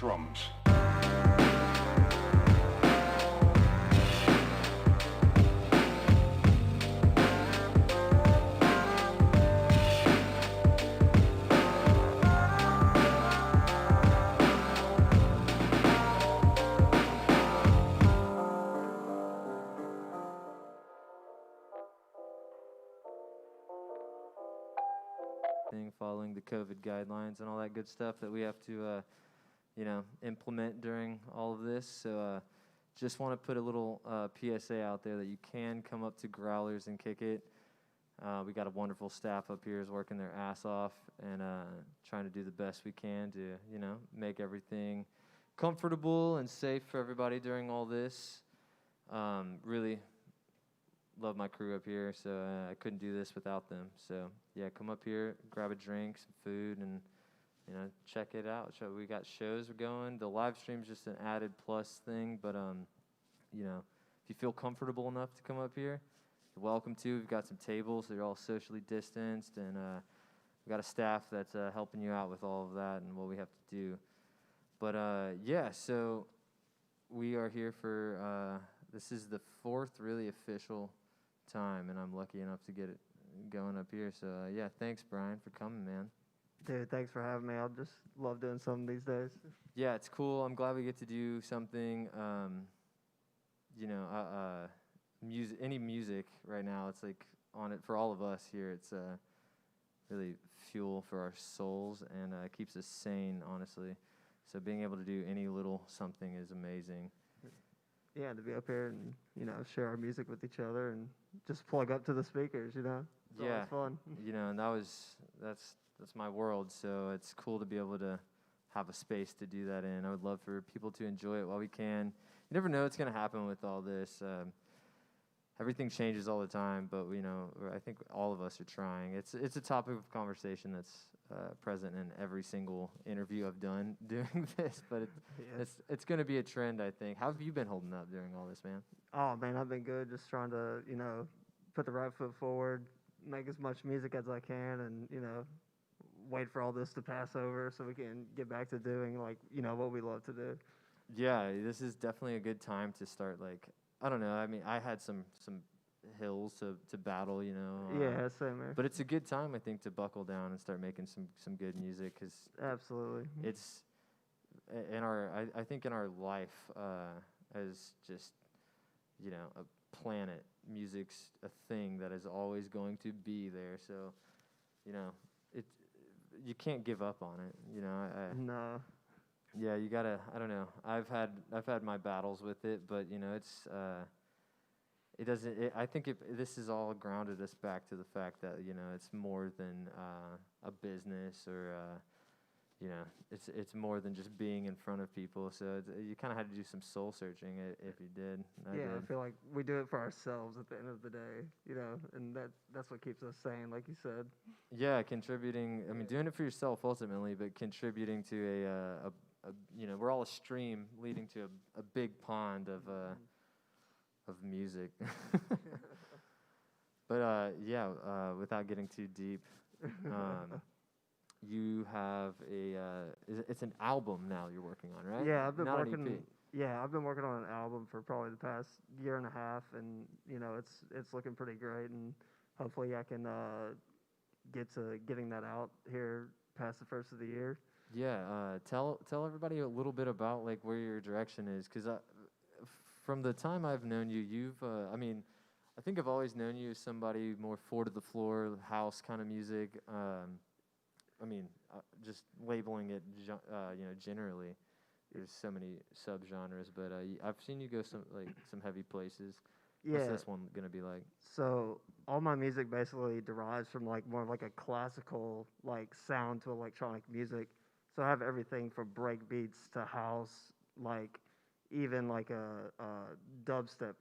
drums. Following the COVID guidelines and all that good stuff that we have to, implement during all of this. So just want to put a little PSA out there that you can come up to Growlers and kick it. We got a wonderful staff up here is working their ass off and trying to do the best we can to, make everything comfortable and safe for everybody during all this. Really love my crew up here, so I couldn't do this without them. So yeah, come up here, grab a drink, some food, and check it out. We got shows going. The live stream's just an added plus thing, but if you feel comfortable enough to come up here, you're welcome to. We've got some tables. They're all socially distanced, and we've got a staff that's helping you out with all of that and what we have to do. But so we are here for this is the fourth really official time, and I'm lucky enough to get it going up here. So thanks, Brian, for coming, man. Dude, thanks for having me. I just love doing something these days. Yeah, it's cool. I'm glad we get to do something. Music, any music right now. It's like on it for all of us here. It's really fuel for our souls and keeps us sane, honestly. So being able to do any little something is amazing. Yeah, to be up here and, share our music with each other and just plug up to the speakers, It's always fun. And that's my world, so it's cool to be able to have a space to do that in. I would love for people to enjoy it while we can. You never know what's going to happen with all this. Everything changes all the time, but, I think all of us are trying. It's a topic of conversation that's present in every single interview I've done doing this, but it's going to be a trend, I think. How have you been holding up during all this, man? Oh, man, I've been good, just trying to, put the right foot forward, make as much music as I can, and, wait for all this to pass over so we can get back to doing, what we love to do. Yeah, this is definitely a good time to start, I don't know. I mean, I had some hills to battle, Yeah, same here. But it's a good time, I think, to buckle down and start making some good music, because absolutely, it's I think in our life as just a planet, music's a thing that is always going to be there. So you can't give up on it. No. Yeah, you gotta. I don't know. I've had my battles with it, but it's. It doesn't. I think this is all grounded us back to the fact that it's more than a business or it's more than just being in front of people. So you kind of had to do some soul searching if you did. I did. I feel like we do it for ourselves at the end of the day, and that's what keeps us sane, like you said. Yeah, contributing. I mean, doing it for yourself ultimately, but contributing to a we're all a stream leading to a big pond of music. But without getting too deep, you have it's an album now you're working on, right? Yeah, I've been Not working. an EP. Yeah, I've been working on an album for probably the past year and a half, and it's looking pretty great, and hopefully I can get to getting that out here past the first of the year. Yeah, tell everybody a little bit about where your direction is, because from the time I've known you, you've I think I've always known you as somebody more four to the floor house kind of music. Just labeling it, generally, there's so many subgenres, but I've seen you go some heavy places. Yeah. What's this one gonna be like? So all my music basically derives from more of a classical sound to electronic music. So I have everything from break beats to house, even a dubstep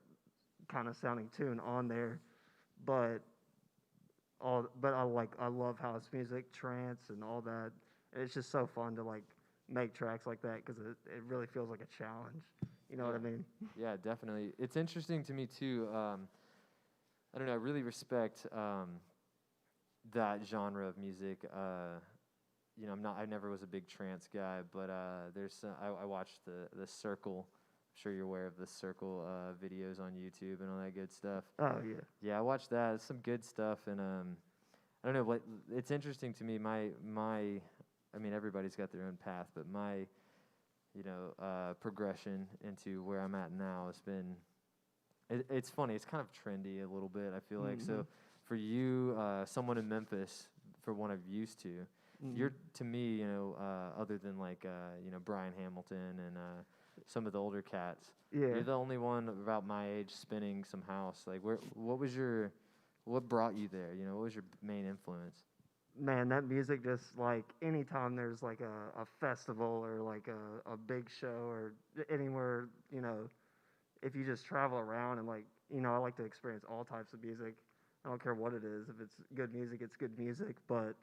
kind of sounding tune on there. But I love house music, trance, and all that. And it's just so fun to make tracks like that because it really feels like a challenge. You know what I mean? Yeah, definitely. It's interesting to me too. I don't know. I really respect that genre of music. I never was a big trance guy, but I watched the Circle. I'm sure you're aware of the Circle videos on YouTube and all that good stuff. Oh yeah. Yeah, I watched that. It's some good stuff, and I don't know what it's interesting to me. I mean, everybody's got their own path, but my progression into where I'm at now has been. It's funny. It's kind of trendy a little bit. I feel like so. For you, someone in Memphis, for one I've used to, you're to me, other than like Brian Hamilton and some of the older cats. Yeah. You're the only one about my age spinning some house. Like, what brought you there? What was your main influence? Man, that music just like anytime there's like a festival or like a big show or anywhere, if you just travel around and like, I like to experience all types of music. I don't care what it is. If it's good music, it's good music. But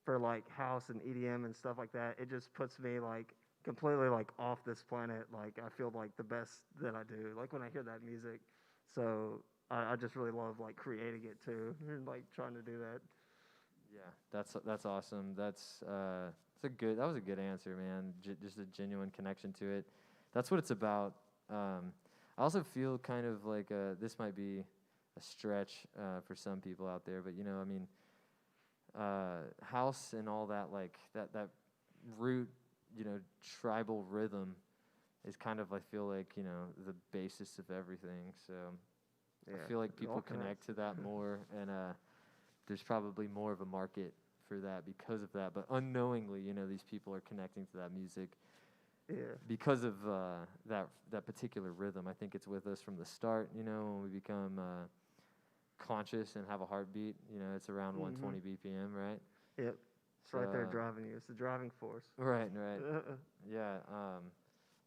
for like house and EDM and stuff like that, it just puts me like completely like off this planet. Like I feel like the best that I do, like when I hear that music. So I just really love like creating it too and like trying to do that. Yeah, that's awesome. That was a good answer, man. Just a genuine connection to it. That's what it's about. I also feel kind of like this might be a stretch for some people out there, but I mean, house and all that, like that root, tribal rhythm is kind of, I feel like, the basis of everything. So Yeah, I feel like people connect to that more, and there's probably more of a market for that because of that. But unknowingly, these people are connecting to that music. Yeah. Because of that particular rhythm. I think it's with us from the start, when we become conscious and have a heartbeat. It's around 120 BPM, right? Yep. It's right there driving you. It's the driving force. Right. Yeah.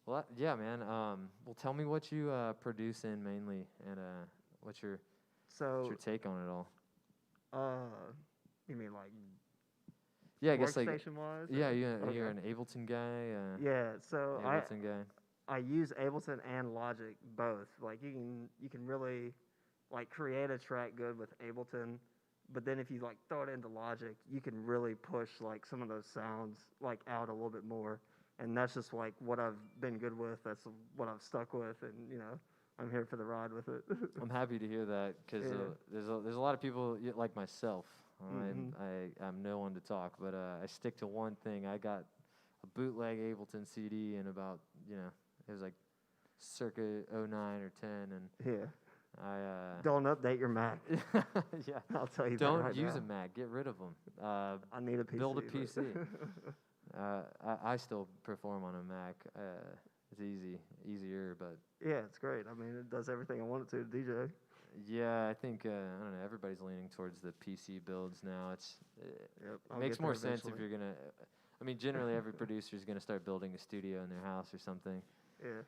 Well, yeah, man. Well, tell me what you produce in mainly, and what's your take on it all? You mean like I guess like workstation-wise? Yeah, you're an Ableton guy. Yeah, so Ableton guy. I use Ableton and Logic both. Like you can really like create a track good with Ableton, but then if you like throw it into Logic, you can really push like some of those sounds like out a little bit more. And that's just like what I've been good with. That's what I've stuck with, and I'm here for the ride with it. I'm happy to hear that because there's a lot of people like myself. I'm no one to talk, but I stick to one thing. I got a bootleg Ableton CD in about it was like circa 09 or 10, and I don't update your Mac. Yeah, I'll tell you. Don't that right use now. a Mac. Get rid of them. I need a PC. Build a PC. I still perform on a Mac. It's easier, but yeah, it's great. I mean, it does everything I want it to DJ. Yeah, I think I don't know. Everybody's leaning towards the PC builds now. It makes more sense if you're gonna. I mean, generally every producer is gonna start building a studio in their house or something. Yeah.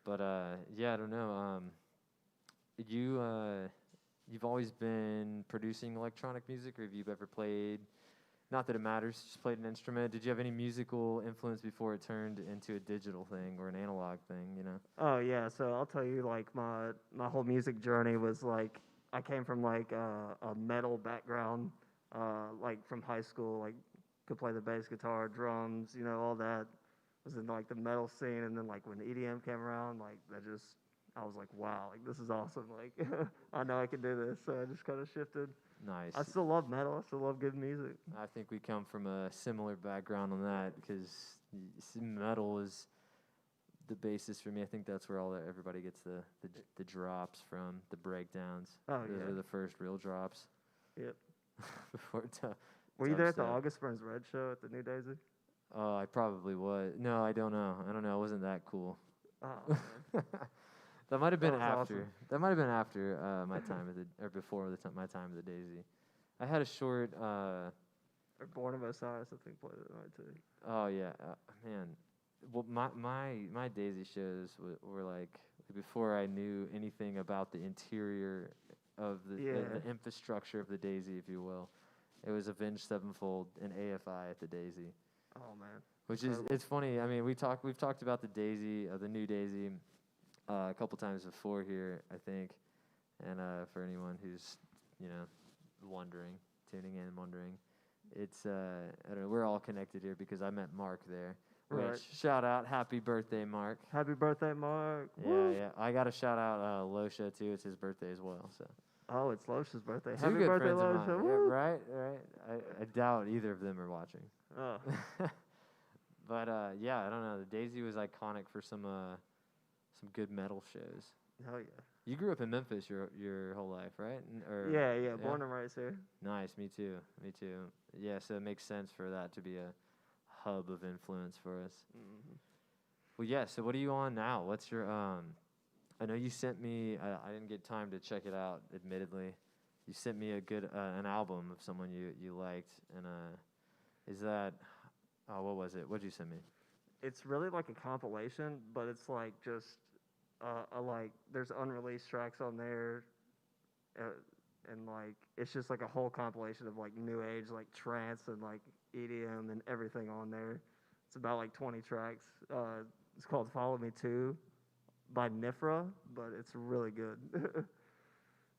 But I don't know. You've always been producing electronic music, or have you ever played? Not that it matters. Just played an instrument. Did you have any musical influence before it turned into a digital thing or an analog thing? Oh yeah. So I'll tell you, like my whole music journey was like I came from like a metal background, like from high school, like could play the bass guitar, drums, all that. Was in like the metal scene, and then like when EDM came around, like I was like, wow, like this is awesome. Like I know I can do this. So I just kind of shifted. Nice. I still love metal. I still love good music. I think we come from a similar background on that because metal is the basis for me. I think that's where everybody gets the drops from, the breakdowns. Oh, Those are the first real drops. Yep. Before Were you there at the August Burns Red show at the New Daisy? Oh, I probably was. No, I don't know. It wasn't that cool. Oh, man. That might have been after. Awesome. That might have been after my time or before my time at the Daisy. I had a short. Or Born of Osiris, I think, played that night too. Oh yeah, man. Well, my Daisy shows were like before I knew anything about the interior of the infrastructure of the Daisy, if you will. It was Avenged Sevenfold and AFI at the Daisy. Oh man. Which is it's funny. I mean, we've talked about the Daisy, the new Daisy, a couple times before here, I think, and for anyone who's tuning in, wondering, it's I don't know. We're all connected here because I met Mark there. Right. Which shout out, happy birthday, Mark. Happy birthday, Mark. Yeah, Woo. yeah. I got to shout out Losha too. It's his birthday as well. So Oh, it's Losha's birthday. two Happy good birthday, friends of mine. Losha. Yeah, Woo. right, right. I doubt either of them are watching. Oh. But yeah, I don't know. The Daisy was iconic for some good metal shows. Hell yeah. You grew up in Memphis your whole life, right? Yeah. Born and raised here. Nice, me too. Yeah, so it makes sense for that to be a hub of influence for us. Mm-hmm. Well, yeah. So what are you on now? What's your I know you sent me. I didn't get time to check it out. Admittedly, you sent me a good an album of someone you liked, and is that? Oh, what was it? What'd you send me? It's really like a compilation, but it's like just like there's unreleased tracks on there, and like it's just like a whole compilation of like new age like trance and like EDM and everything on there. It's about like 20 tracks. It's called "Follow Me Too" by Nifra, but it's really good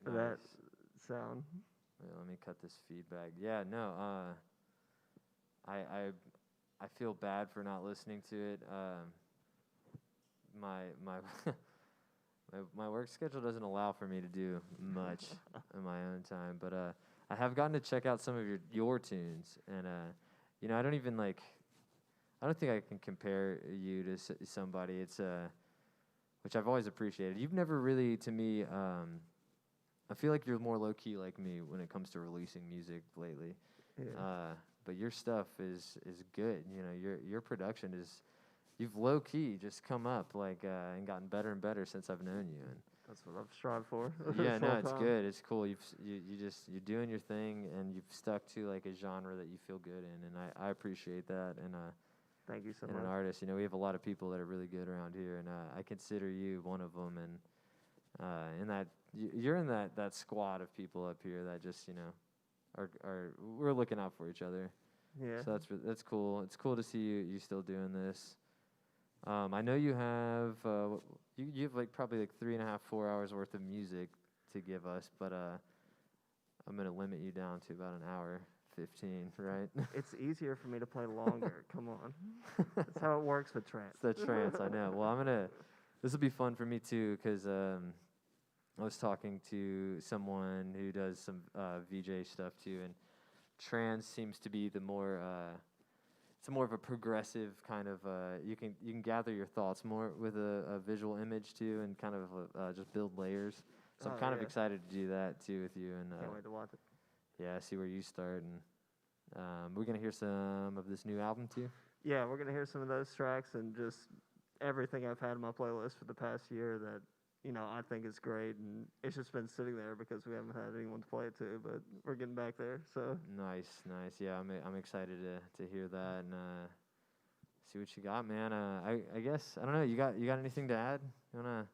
for that sound. Wait, let me cut this feedback. Yeah, no. I feel bad for not listening to it. My my work schedule doesn't allow for me to do much in my own time, but I have gotten to check out some of your tunes, and you know, I don't think I can compare you to somebody. It's which I've always appreciated. You've never really, to me, I feel like you're more low key like me when it comes to releasing music lately. Yeah. But your stuff is good. You know, your production is. You've low key just come up and gotten better and better since I've known you. And That's what I've strived for. yeah, no, it's time. good. It's cool. You're doing your thing, and you've stuck to like a genre that you feel good in, and I appreciate that. And thank you so and much. an artist, you know, we have a lot of people that are really good around here, and I consider you one of them. And in that you're in that squad of people up here that just, you know, are we're looking out for each other. Yeah. So that's cool. It's cool to see you still doing this. I know you have you have like probably like 3.5, 4 hours worth of music to give us, but I'm gonna limit you down to about an hour 15, right? It's easier for me to play longer. Come on. That's how it works with trance. It's the trance, I know. Well, this will be fun for me too, because I was talking to someone who does some VJ stuff too, and trance seems to be the more it's more of a progressive kind of you can gather your thoughts more with a visual image too, and kind of just build layers. So I'm kind of excited to do that too with you, and Can't wait to watch it. yeah, see where you start. And we're gonna hear some of this new album too. Yeah, we're gonna hear some of those tracks and just everything I've had in my playlist for the past year that, you know, I think is great, and it's just been sitting there because we haven't had anyone to play it to, but we're getting back there. So Nice. Yeah, I'm excited to hear that and see what you got, man. I guess I don't know. You got anything to add? You wanna?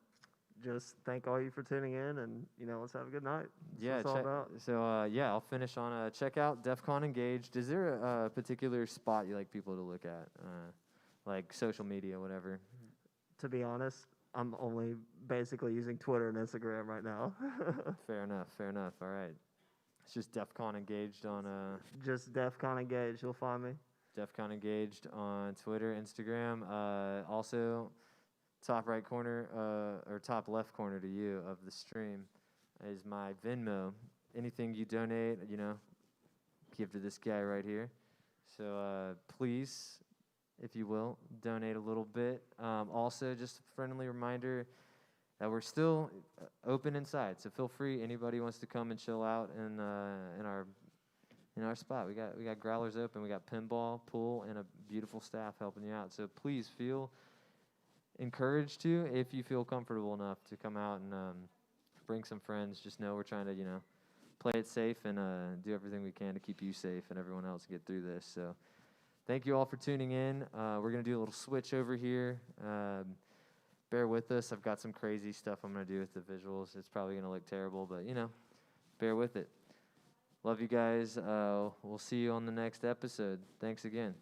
just thank all you for tuning in, and, you know, let's have a good night. That's Yeah, what it's all about. so yeah, I'll finish on check out Defcon Engaged. Is there a particular spot you like people to look at, like social media, whatever? To be honest, I'm only basically using Twitter and Instagram right now. Fair enough. All right, it's just Defcon Engaged on Just Defcon Engage, you'll find me. Defcon Engaged on Twitter, Instagram. Also, top right corner or top left corner to you of the stream is my Venmo. Anything you donate, you know, give to this guy right here. So please, if you will, donate a little bit. Also, just a friendly reminder that we're still open inside, so feel free. Anybody wants to come and chill out in our spot. We got growlers open. We got pinball, pool, and a beautiful staff helping you out. So please feel encouraged to, if you feel comfortable enough, to come out and bring some friends. Just know we're trying to, you know, play it safe and do everything we can to keep you safe and everyone else get through this. So thank you all for tuning in. We're going to do a little switch over here. Bear with us. I've got some crazy stuff I'm going to do with the visuals. It's probably going to look terrible, but, you know, bear with it. Love you guys. We'll see you on the next episode. Thanks again.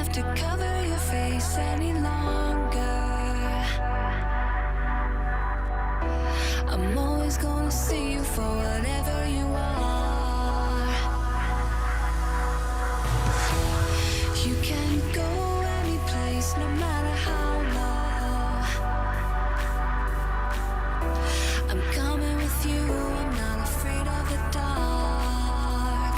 have to cover your face any longer. I'm always gonna see you for whatever you are. You can go any place, no matter how low. I'm coming with you, I'm not afraid of the dark.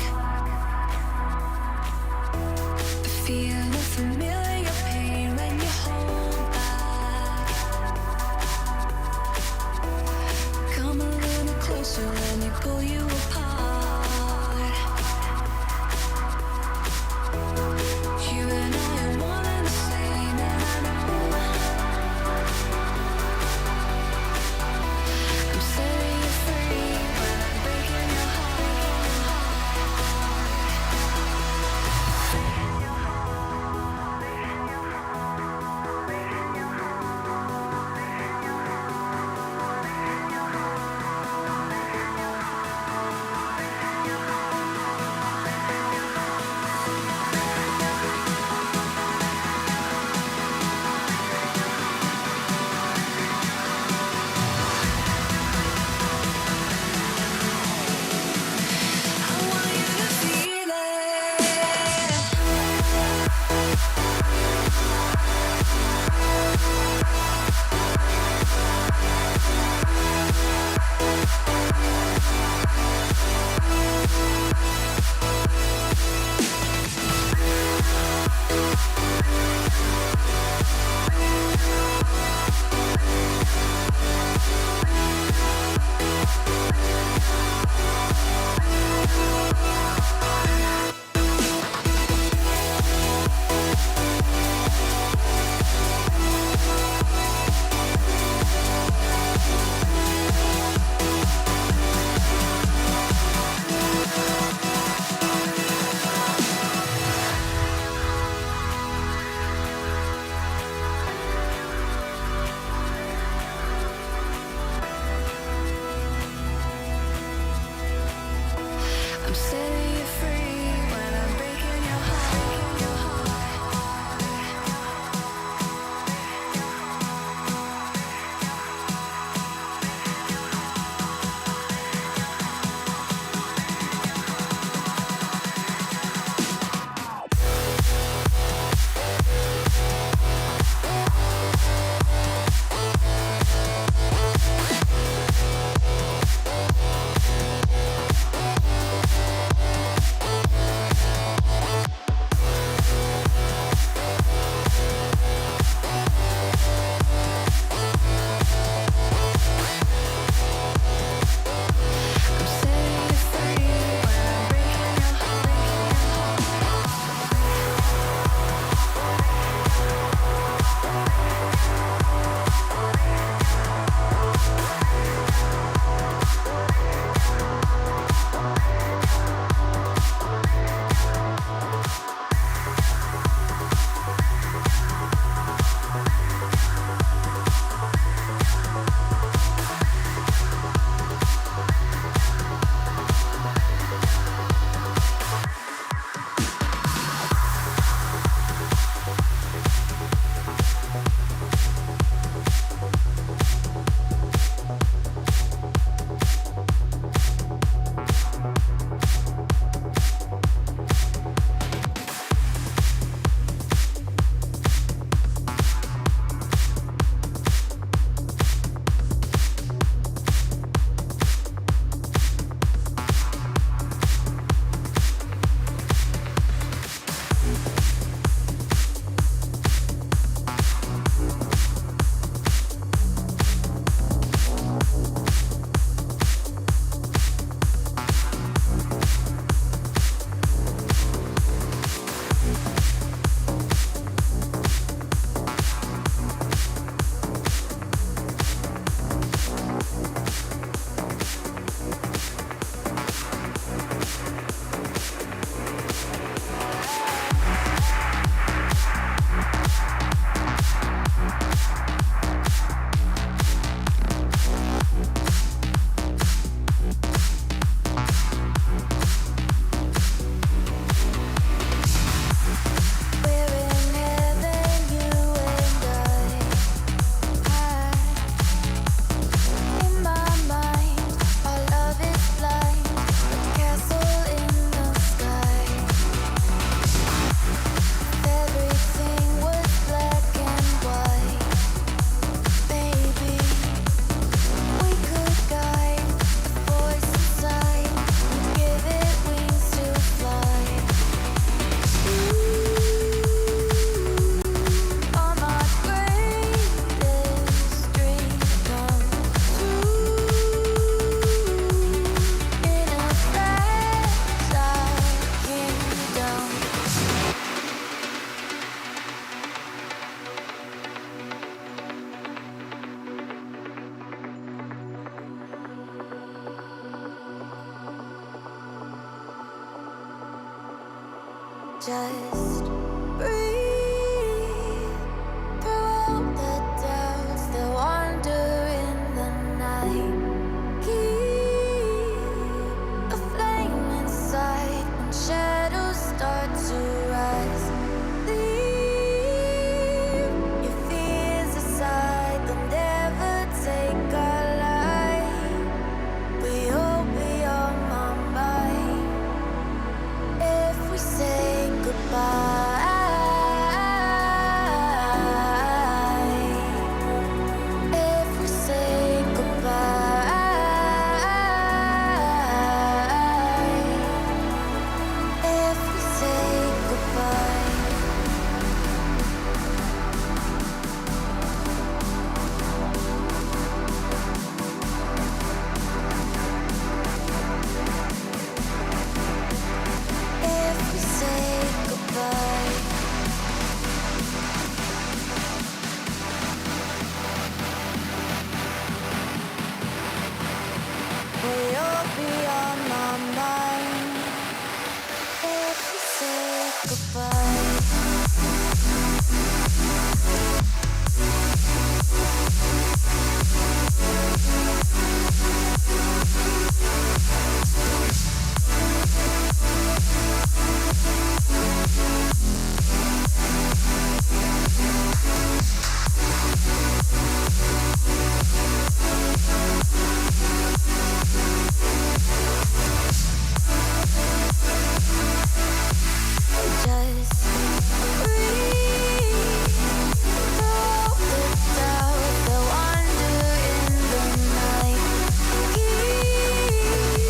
I feel the familiar pain when you hold back. Come a little closer, let me pull you apart. You and I are one and the same, and I know I'm setting you free when I'm breaking your heart. Just breathe through all the doubts that wander in the night. Keep a flame inside when shadows start to rise. Leave your fears aside, they'll never take our light. We all be on my mind if we say goodbye. If we say goodbye. If we say goodbye. If we say goodbye. Will you be on my mind if we say goodbye? Just breathe through the doubt that wander in the night. Keep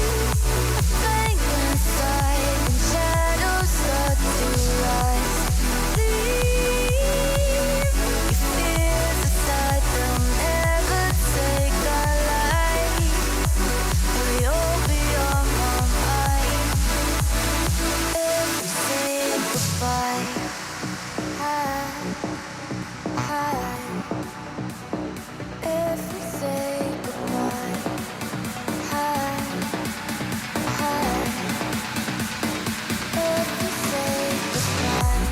a flame inside when shadows start to rise. Leave your fears aside, they'll never take our life. We all be on my mind if we say goodbye. If we say goodbye. If we say goodbye.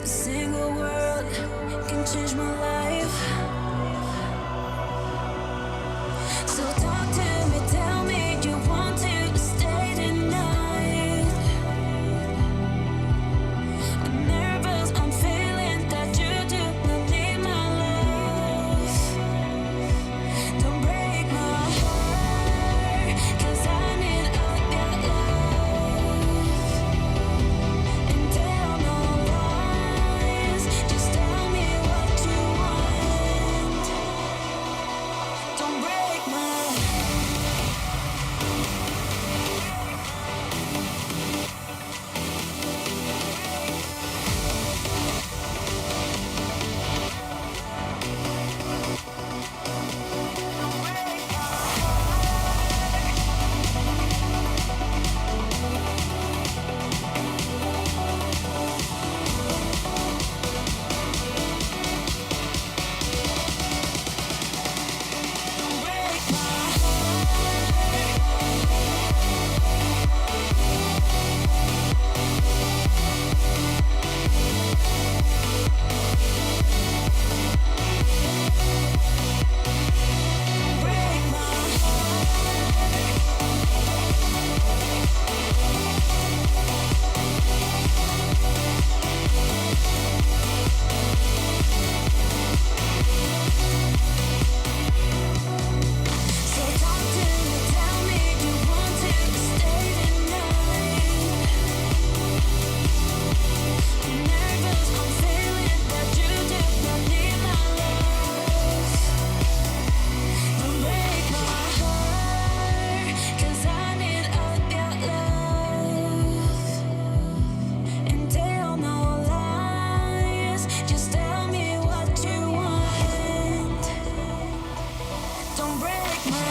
A single word can change my life. So talk to me, tell me you want to stay tonight. I'm nervous, I'm feeling that you do not need my love. Don't break my heart, 'cause I need all your love. And tell no lies, just tell me what you want. Don't break my So talk to me, tell me you want to stay tonight. I'm nervous, I'm feeling that you do not need my love. Don't break my heart, 'cause I need all your love. And tell no lies, just tell me what you want. Don't break my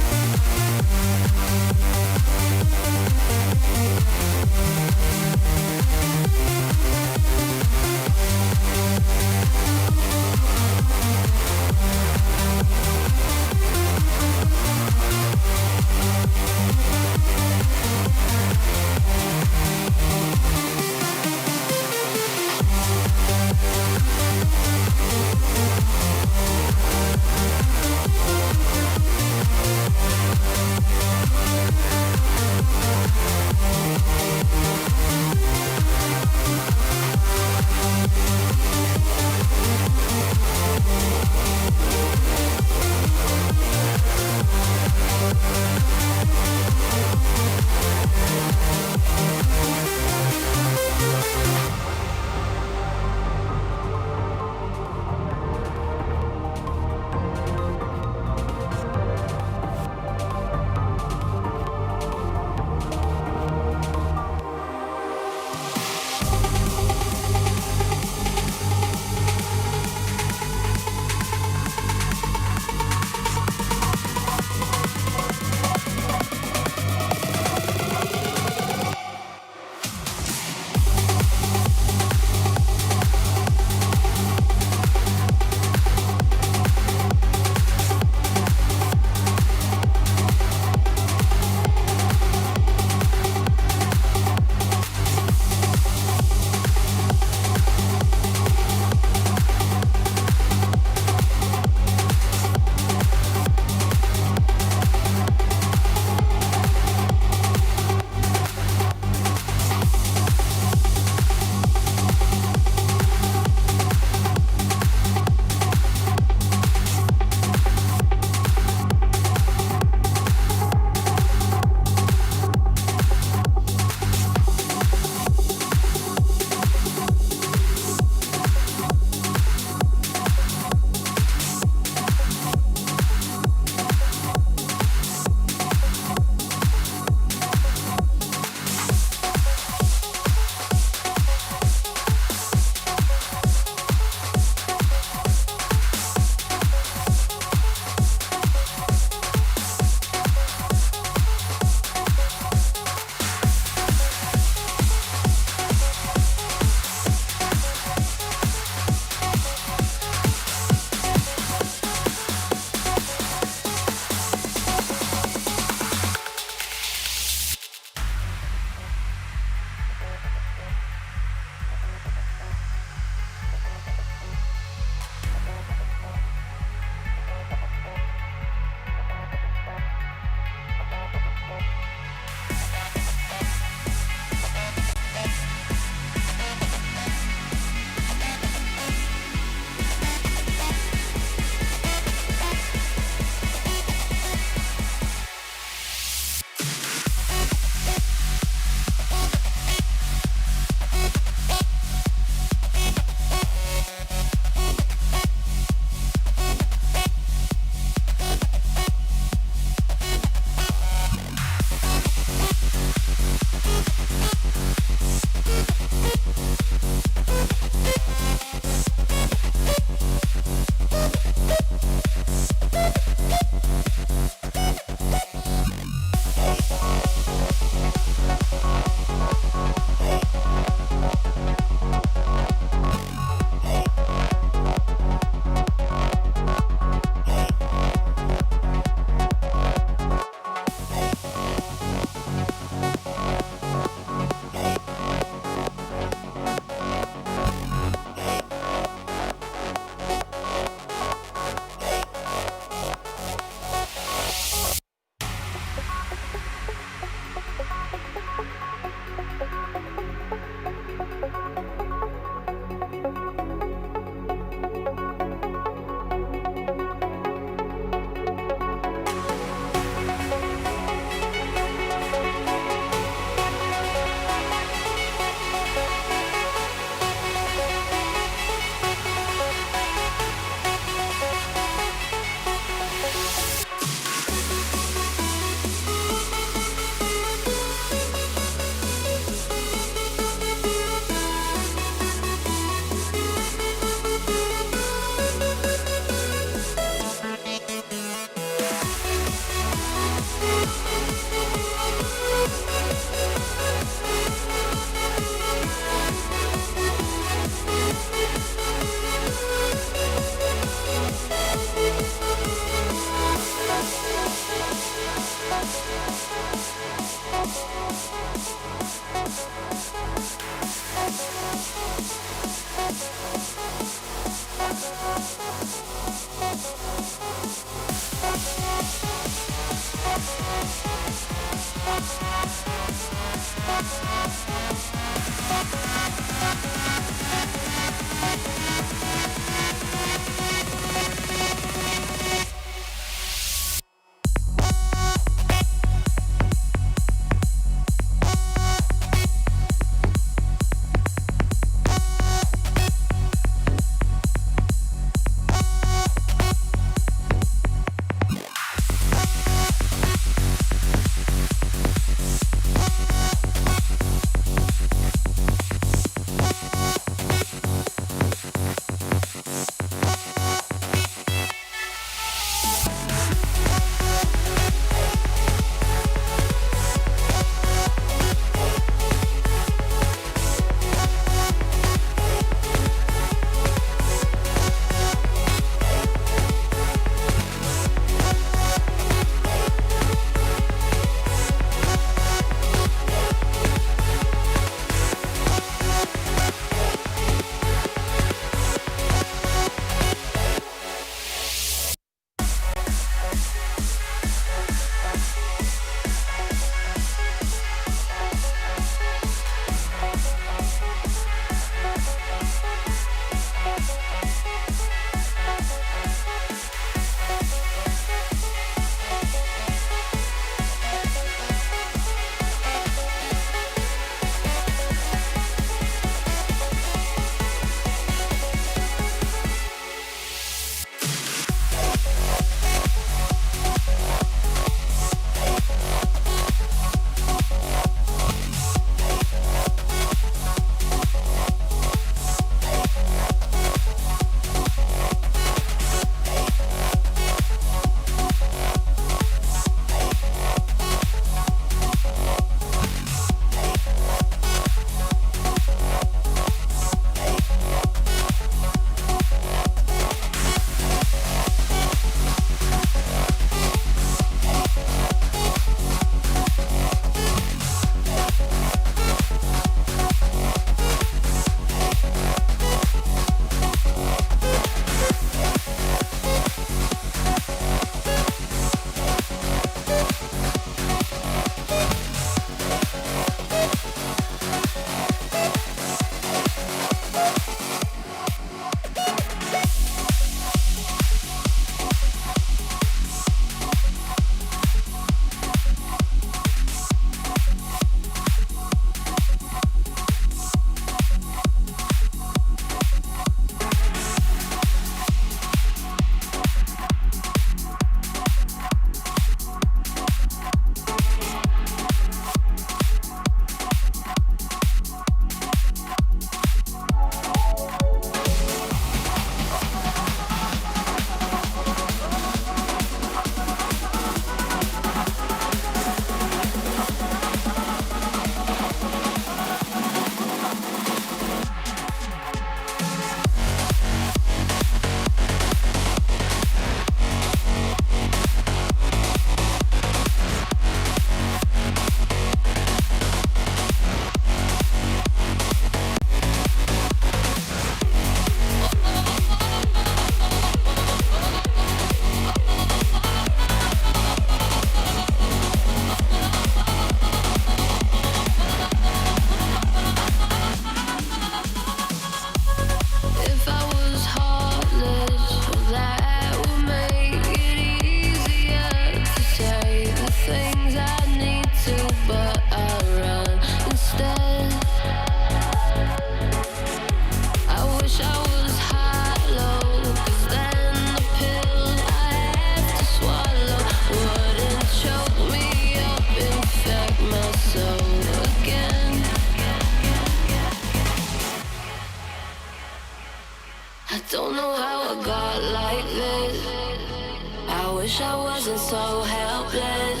wish I wasn't so helpless.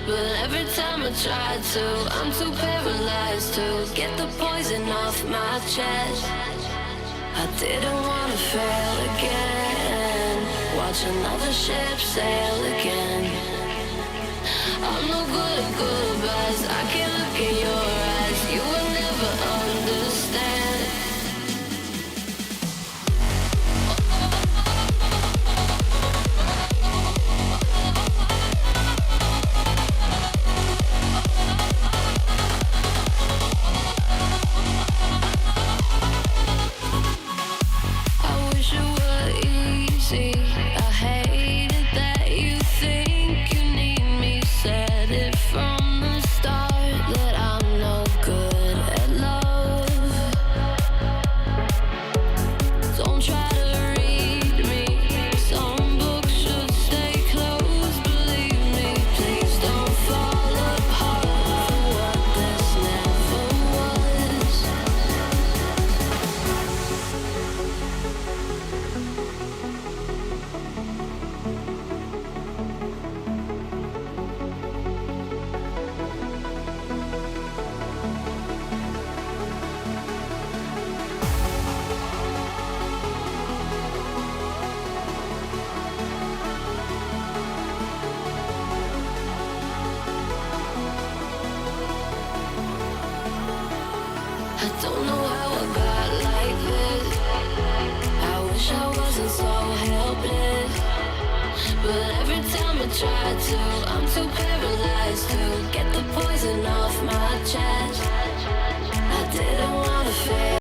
But every time I try to, I'm too paralyzed to get the poison off my chest. I didn't wanna fail again, watch another ship sail again. I'm no good at goodbyes, I can't look in your eyes, you will never understand. I don't know how I got like this. I wish I wasn't so helpless. But every time I try to, I'm too paralyzed to get the poison off my chest. I didn't wanna fail.